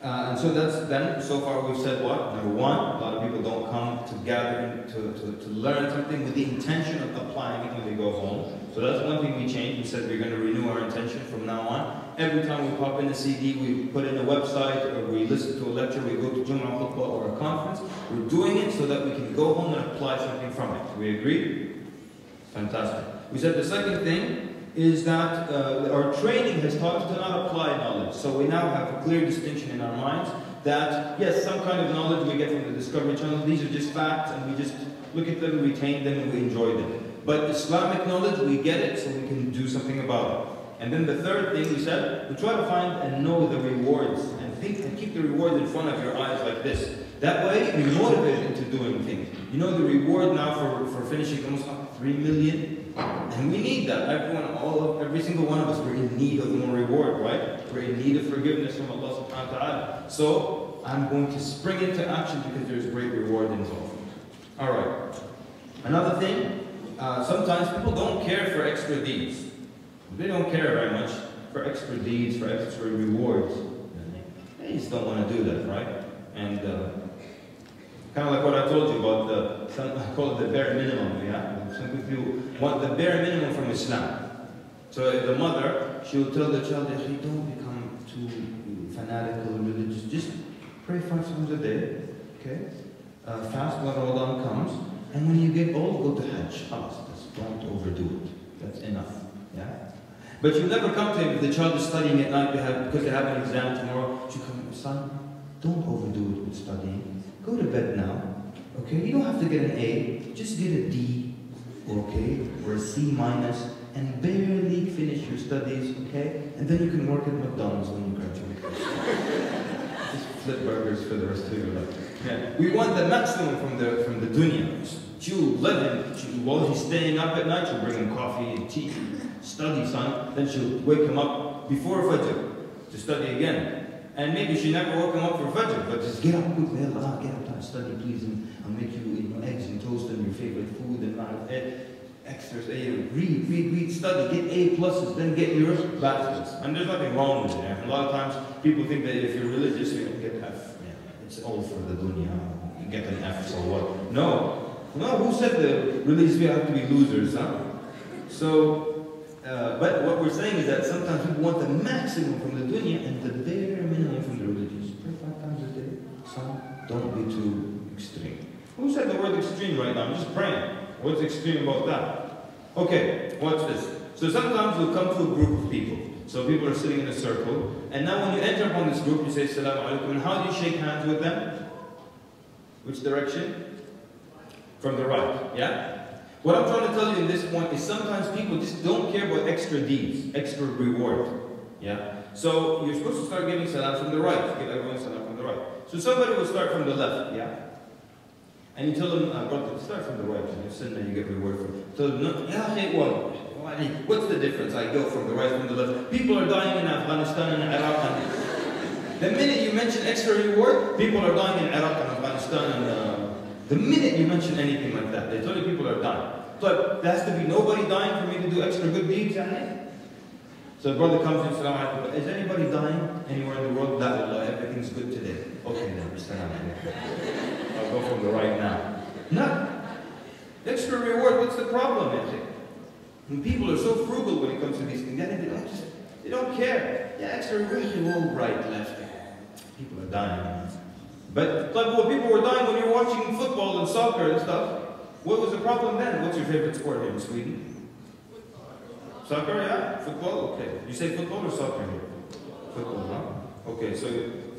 and so that's then, so far we've said what? Number one, a lot of people don't come to gather to learn something with the intention of applying it when they go home. So that's one thing we changed. We said we're going to renew our intention from now on. Every time we pop in a CD, we put in a website, or we listen to a lecture, we go to Jum'ah khutbah or a conference. We're doing it so that we can go home and apply something from it. Do we agree? Fantastic. We said the second thing is that our training has taught us to not apply knowledge. So we now have a clear distinction in our minds that, yes, some kind of knowledge we get from the Discovery Channel, these are just facts, and we just look at them, retain them, and we enjoy them. But Islamic knowledge, we get it so we can do something about it. And then the third thing we said, we try to find and know the rewards, and think and keep the rewards in front of your eyes like this. That way, you're motivated into doing things. You know the reward now for finishing almost 3 million? And we need that. Every single one of us, we're in need of more reward, right? We're in need of forgiveness from Allah subhanahu wa ta'ala. So, I'm going to spring into action because there's great reward involved. Alright. Another thing, sometimes people don't care for extra deeds. They don't care very much for extra deeds, for extra rewards. They just don't want to do that, right? And kind of like what I told you about I call it the bare minimum, yeah? Some people want the bare minimum from Islam. So the mother, she will tell the child, hey, don't become too fanatical and religious. Just pray 5 times a day, okay? Fast when Ramadan comes. And when you get old, go to Hajj. Just don't overdo it. That's enough, yeah? But you never come to him if the child is studying at night because they have an exam tomorrow. You come, son, don't overdo it with studying. Go to bed now, okay? You don't have to get an A, just get a D, okay? Or a C minus, and barely finish your studies, okay? And then you can work at McDonald's when you graduate. Just flip burgers for the rest of your life. Yeah. We want the maximum from the dunya. She'll let him, while he's staying up at night, she'll bring him coffee and tea. Study, son. Then she'll wake him up before Fajr to study again. And maybe she never woke him up for Fajr, but just get up quickly, Allah, get up and study, please, and I'll make you eggs and toast and your favorite food and extras. Read, study, get A pluses, then get your bachelor's. And there's nothing wrong with it. A lot of times people think that if you're religious, you don't get F. Yeah, it's all for the dunya. You get an F, so what? No, who said the religious people have to be losers, huh? So, but what we're saying is that sometimes people want the maximum from the dunya and the bare minimum from the religious. Pray 5 times a day. Son, don't be too extreme. Who said the word extreme right now? I'm just praying. What's extreme about that? Okay, watch this. So sometimes we'll come to a group of people. So people are sitting in a circle. And now when you enter upon this group, you say, Assalamu alaikum. And how do you shake hands with them? Which direction? From the right, yeah? What I'm trying to tell you in this point is sometimes people just don't care about extra deeds, extra reward. Yeah? So you're supposed to start giving salam from the right. Give everyone salam from the right. So somebody will start from the left, yeah? And you tell them, brother, start from the right. And you sin and you get reward from it. So, no, what's the difference? I go from the right, from the left. People are dying in Afghanistan and Iraq. And the minute you mention extra reward, people are dying in Iraq and Afghanistan and the minute you mention anything like that, they tell you people are dying. But there has to be nobody dying for me to do extra good deeds. So the brother comes in, Salaam alaikum. Is anybody dying anywhere in the world? La Allah, everything's good today. Okay then, Salaam alaikum. I'll go from the right now. No. Extra reward, what's the problem? And people are so frugal when it comes to these things. They don't care. Yeah, extra reward, right, left. People are dying. But well, people were dying when you were watching football and soccer and stuff. What was the problem then? What's your favorite sport here in Sweden? Soccer, yeah? Football? Okay. You say football or soccer here? Football, huh? Okay, so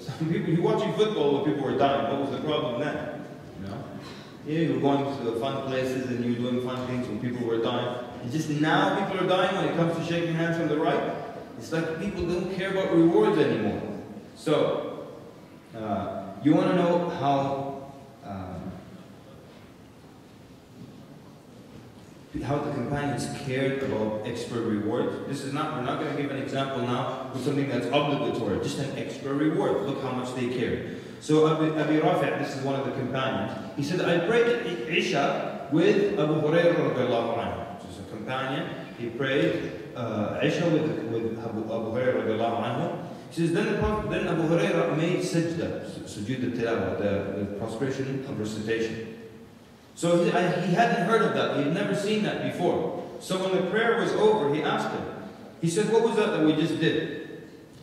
some people, you're watching football when people were dying. What was the problem then? No? Yeah, you were going to fun places and you were doing fun things when people were dying. And just now people are dying when it comes to shaking hands from the right. It's like people don't care about rewards anymore. So, you want to know how the companions cared about extra reward. We're not going to give an example now with something that's obligatory, just an extra reward. Look how much they cared. So Abi Rafi', this is one of the companions, he said, I prayed Isha with Abu Hurairah radiallahu anhu, which is a companion. He prayed Isha with Abu Hurairah radiallahu anhu. He says, then Abu Hurairah made sajda, sujood al-tilawah, the prostration of recitation. So he hadn't heard of that. He had never seen that before. So when the prayer was over, he asked him. He said, what was that we just did?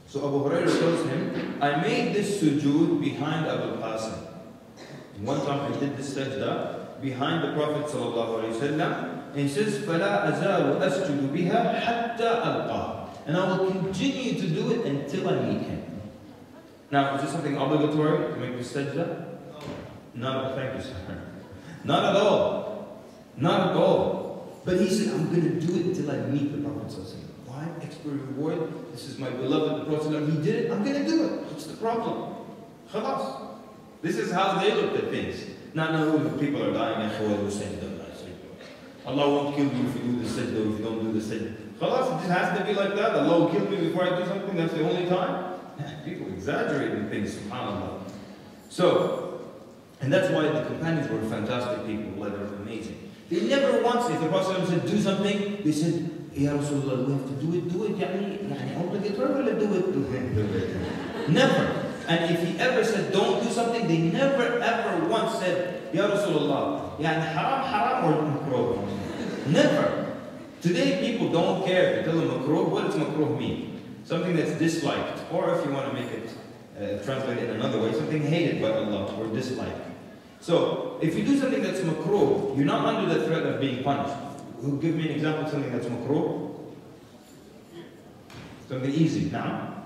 So Abu Hurairah tells him, I made this sujood behind Abu Qasim. One time I did this sajda behind the Prophet ﷺ. And he says, فَلَا أَزَالُ أَسْجُدُ بِهَا حَتَّى أَلْقَاهُ. And I will continue to do it until I meet him. Now, is this something obligatory to make this sajda? No, thank you, sir. Not at all. Not at all. But he said, I'm going to do it until I meet the Prophet ﷺ. Why? Extra reward. This is my beloved, the Prophet ﷺ. He did it, I'm going to do it. What's the problem? Khalas. This is how they looked at things. Not knowing that people are dying and Allah won't kill you if you do the sajda, if you don't do the sajda. Khalas, it just has to be like that. Allah will kill me before I do something, that's the only time. People exaggerate in things, subhanAllah. So, and that's why the companions were fantastic people, they were amazing. They never once, if the Prophet said do something, they said, Ya Rasulullah, we have to do it, يعني obligatory, do it. Never. And if he ever said don't do something, they never ever once said, Ya Rasulullah, يعني haram or makruh. Never. Today people don't care. They tell them makruh, what does makruh mean? Something that's disliked. Or if you want to make it, translate it in another way, something hated by Allah or disliked. So, if you do something that's makruh, you're not under the threat of being punished. Give me an example of something that's makruh. Something easy. Now,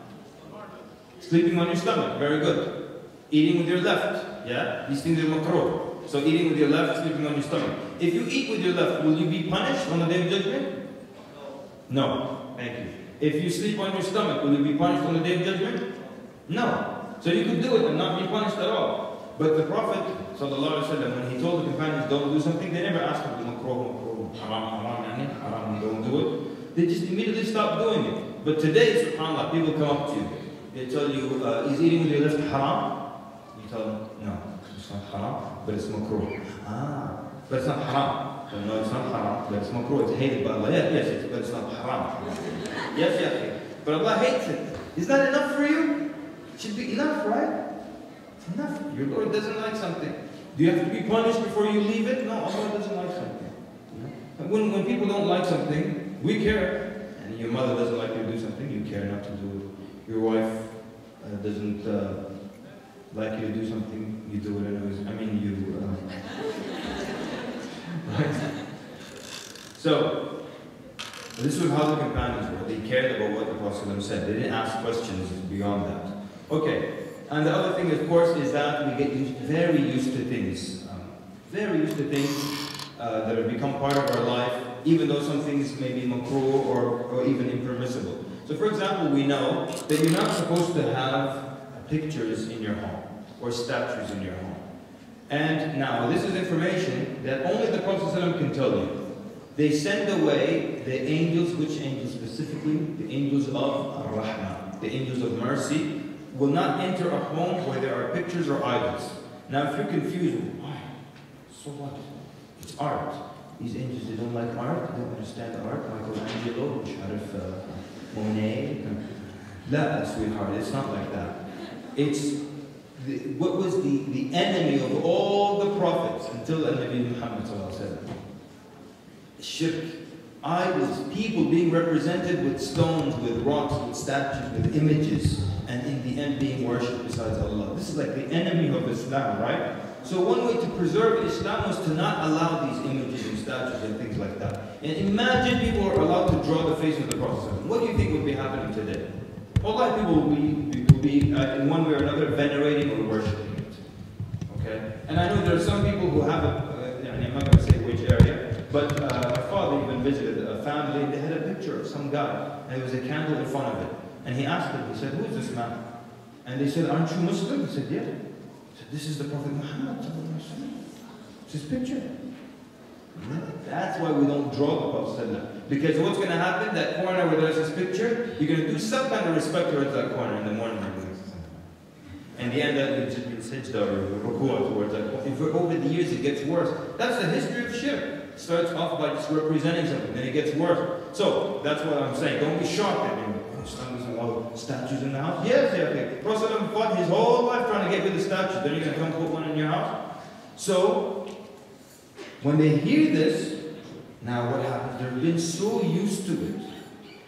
sleeping on your stomach, very good. Eating with your left, yeah? These things are makruh. So eating with your left, sleeping on your stomach. If you eat with your left, will you be punished on the day of judgment? No. Thank you. If you sleep on your stomach, will you be punished on the day of judgment? No. So you could do it and not be punished at all. But the Prophet, ﷺ, when he told the companions don't do something, they never asked him to makruh, haram, don't do it. They just immediately stopped doing it. But today, subhanAllah, people come up to you. They tell you, is eating with your left haram? You tell them, no, it's not haram, but it's makruh. But it's not haram. So, no, it's not haram, but it's makruh. It's hated by Allah. Yes, but it's not haram. Yes. But Allah hates it. Is that enough for you? It should be enough, right? It's enough. Your Lord doesn't like something. Do you have to be punished before you leave it? No, Allah doesn't like something. And when people don't like something, we care. And your mother doesn't like you to do something, you care not to do it. Your wife doesn't like you to do something, you do it anyways. Right? So, this was how the companions were. They cared about what the Prophet said. They didn't ask questions beyond that. Okay, and the other thing, of course, is that we get very used to things. Very used to things that have become part of our life, even though some things may be makruh or even impermissible. So for example, we know that you're not supposed to have pictures in your home or statues in your home. And now, this is information that only the Prophet ﷺ can tell you. They send away the angels, which angels specifically? The angels of Ar-Rahman, the angels of mercy, will not enter a home where there are pictures or idols. Now, if you're confused, why? So what? It's art. These angels, they don't like art, they don't understand art. Michelangelo, Monet. La, sweetheart, it's not like that. It's what was the enemy of all the prophets until Nabi Muhammad ﷺ. Shirk, idols, people being represented with stones, with rocks, with statues, with images, and in the end being worshipped besides Allah. This is like the enemy of Islam, right? So one way to preserve Islam was to not allow these images and statues and things like that. And imagine people are allowed to draw the face of the Prophet. What do you think would be happening today? A lot of people will be in one way or another venerating or worshipping it. Okay? And I know there are some people who have I'm not going to say which area, but my father even visited a family, they had a picture of some guy, and there was a candle in front of it. And he asked them, he said, who is this man? And they said, aren't you Muslim? He said, yeah. He said, this is the Prophet Muhammad. It's his picture. That's why we don't draw the Prophet. Because what's going to happen, that corner where there's this picture, you're going to do some kind of respect towards that corner in the morning. And the end that we've just been sajda or ruku'ah towards that corner. If over the years it gets worse. That's the history of shirk. It starts off by just representing something, then it gets worse. So, that's what I'm saying. Don't be shocked at me. Islam doesn't allow statues in the house. Yes, okay. Prophet fought his whole life trying to get rid of statues. Then you're going to come put one in your house? So, when they hear this, now what happens? They've been so used to it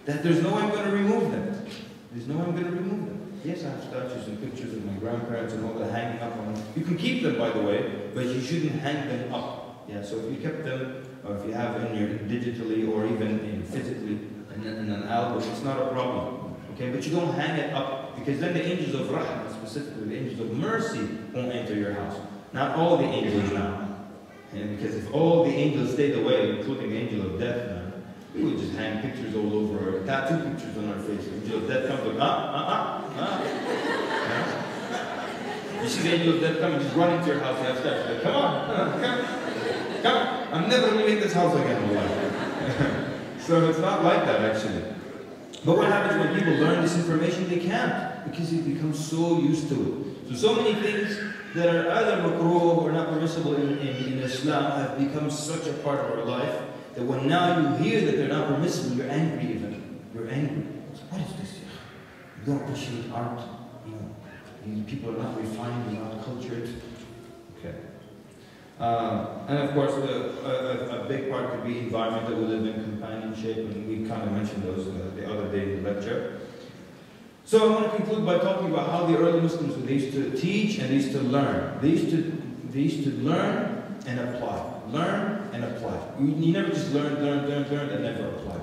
that there's no way I'm going to remove them. There's no way I'm going to remove them. Yes, I have statues and pictures of my grandparents and all that hanging up on them. You can keep them, by the way, but you shouldn't hang them up. Yeah, so if you kept them, or if you have in your digitally or even physically in an album, it's not a problem. Okay, but you don't hang it up because then the angels of rahmah, specifically the angels of mercy, won't enter your house. Not all the angels now. And because if all the angels stayed away, including the angel of death, man, we would just hang pictures all over, or tattoo pictures on our face. The angel of death comes like, Yeah. You see the angel of death coming, just run into your house, you have steps. Like, come on, come. I'm never leaving this house again in my life. So it's not like that, actually. But what happens when people learn this information? They can't, because they become so used to it. So many things that are either makruh or not permissible in Islam have become such a part of our life that when now you hear that they're not permissible, you're angry even. You're angry. So what is this? You don't appreciate art. You know, these people are not refined, they're not cultured. Okay. And of course, a big part could be environment that we live in, companionship, and we kind of mentioned those the other day in the lecture. So I want to conclude by talking about how the early Muslims, they used to teach and they used to learn. They used to learn and apply. Learn and apply. You never just learn, and never apply.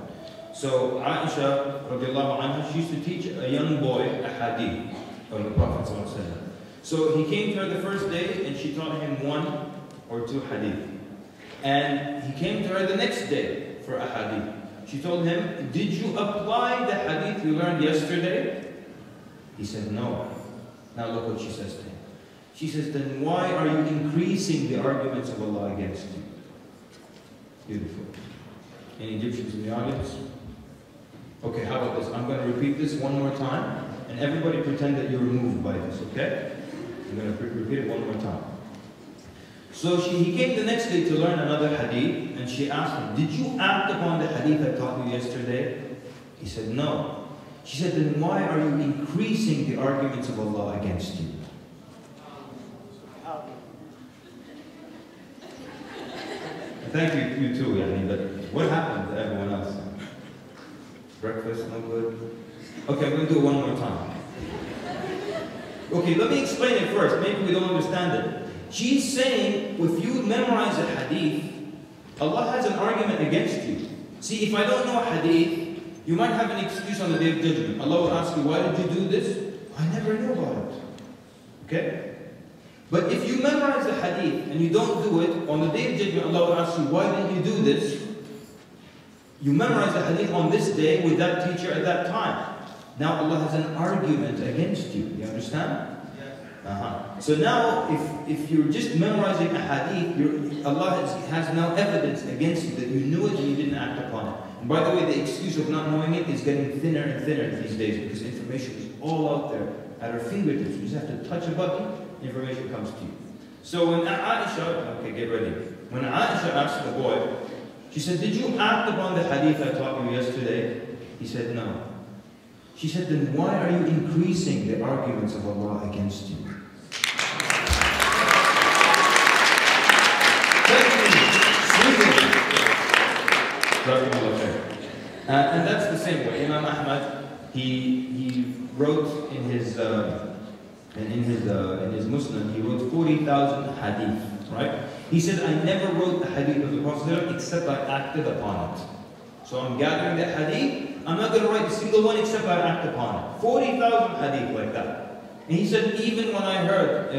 So Aisha, radiallahu anha, she used to teach a young boy a hadith of the Prophet ﷺ. So he came to her the first day and she taught him 1 or 2 hadith. And he came to her the next day for a hadith. She told him, did you apply the hadith you learned yesterday? He said, no. Now look what she says to him. She says, then why are you increasing the arguments of Allah against you? Beautiful. Any Egyptians in the audience? Okay, how about this? I'm going to repeat this one more time, and everybody pretend that you're moved by this, okay? I'm going to repeat it one more time. So he came the next day to learn another hadith, and she asked him, did you act upon the hadith I taught you yesterday? He said, no. She said, then why are you increasing the arguments of Allah against you? Thank you, you too, Yani, but what happened to everyone else? Breakfast, no good? Okay, I'm going to do it one more time. Okay, let me explain it first. Maybe we don't understand it. She's saying, if you memorize a hadith, Allah has an argument against you. See, if I don't know a hadith, you might have an excuse on the Day of Judgment. Allah will ask you, why did you do this? I never knew about it. Okay? But if you memorize the hadith and you don't do it, on the Day of Judgment, Allah will ask you, why didn't you do this? You memorize the hadith on this day with that teacher at that time. Now Allah has an argument against you. You understand? So now, if you're just memorizing a hadith, Allah has now evidence against you that you knew it and you didn't act upon it. And by the way, the excuse of not knowing it is getting thinner and thinner these days because information is all out there at our fingertips. You just have to touch a button, information comes to you. So when Aisha, okay, get ready. When Aisha asked the boy, she said, did you act upon the hadith I taught you yesterday? He said, no. She said, then why are you increasing the arguments of Allah against you? And that's the same way. Imam Ahmad, he wrote in his Muslim, he wrote 40,000 hadith, right? He said, I never wrote the hadith of the Prophet except I acted upon it. So I'm gathering that hadith, I'm not going to write a single one except I act upon it. 40,000 hadith like that. And he said, even when I heard,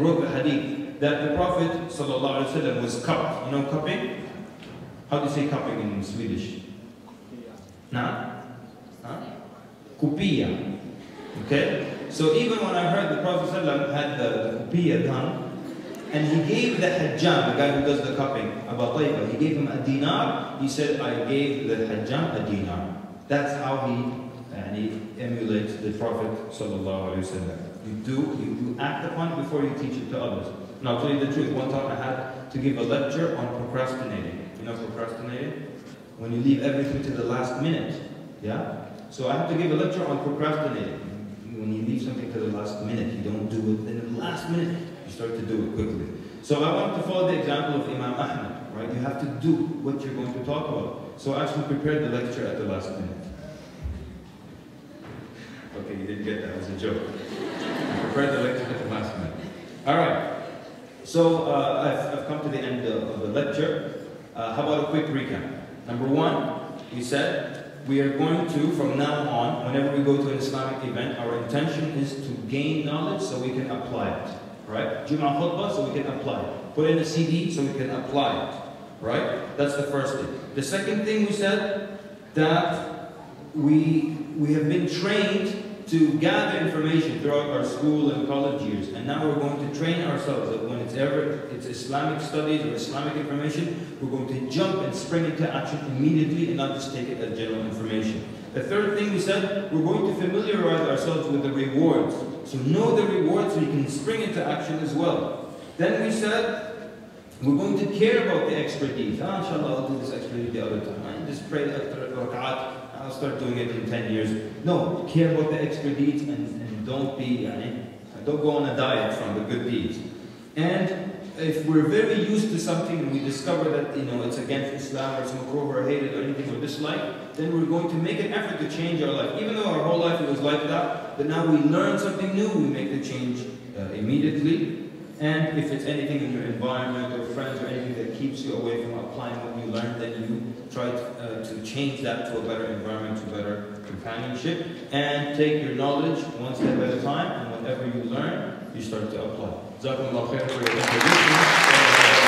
wrote the hadith, that the Prophet ﷺ was cupped. You know cupping? How do you say cupping in Swedish? Nah? Huh? Kupiya. Okay? So even when I heard the Prophet ﷺ had the kupiya done, And he gave the hajjam, the guy who does the cupping, Abu Tayba, he gave him a dinar. He said, I gave the hajjam a dinar. That's how he emulates the Prophet sallallahu alaihi wasallam. You act upon it before you teach it to others. Now, I'll tell you the truth. One time I had to give a lecture on procrastinating. You know procrastinating? When you leave everything to the last minute. Yeah? So I had to give a lecture on procrastinating. When you leave something to the last minute, you don't do it. Then in the last minute, you start to do it quickly. So I wanted to follow the example of Imam Ahmad, right? You have to do what you're going to talk about. So I actually prepared the lecture at the last minute. Okay, you didn't get that. It was a joke. I prepared the lecture at the last minute. All right. So I've come to the end of the lecture. How about a quick recap? Number one, we said we are going to, from now on, whenever we go to an Islamic event, our intention is to gain knowledge so we can apply it. Right? Jum'ah khutbah so we can apply it. Put in a CD so we can apply it. Right? That's the first thing. The second thing we said, that we have been trained to gather information throughout our school and college years, and now we're going to train ourselves that when it's Islamic studies or Islamic information, we're going to jump and spring into action immediately and not just take it as general information. The third thing we said, we're going to familiarize ourselves with the rewards. So know the rewards so you can spring into action as well. Then we said, we're going to care about the extra deeds. Inshallah, I'll do this extra deed the other time. I just pray the extra rak'at. I'll start doing it in 10 years. No, care about the extra deeds and don't go on a diet from the good deeds. And if we're very used to something and we discover that it's against Islam or it's makruh or hated or anything or disliked, then we're going to make an effort to change our life. Even though our whole life it was like that, but now we learn something new, we make the change immediately. And if it's anything in your environment or friends or anything that keeps you away from applying what you learned, then you try to change that to a better environment, to better companionship, and take your knowledge one step at a time, and whatever you learn, you start to apply. Jazakumullah khair for your introduction.